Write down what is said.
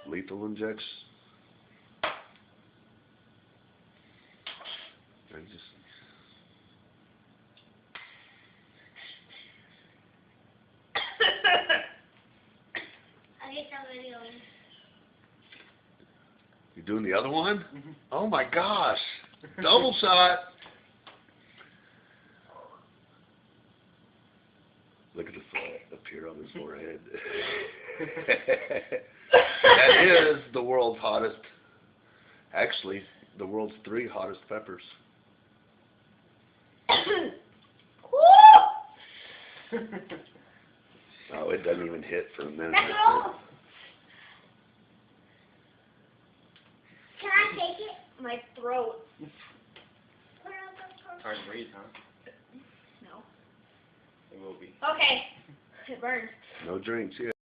Lethal injection. I just. I'll get that video. You doing the other one? Mhm. Oh my gosh! Double shot. Look at the sweat appear on his forehead. That is the world's hottest. Actually, the world's 3 hottest peppers. Oh, it doesn't even hit for a minute. Can I take it? My throat. Hard to breathe, huh? No. It will be. Okay. It burns. No drinks yet.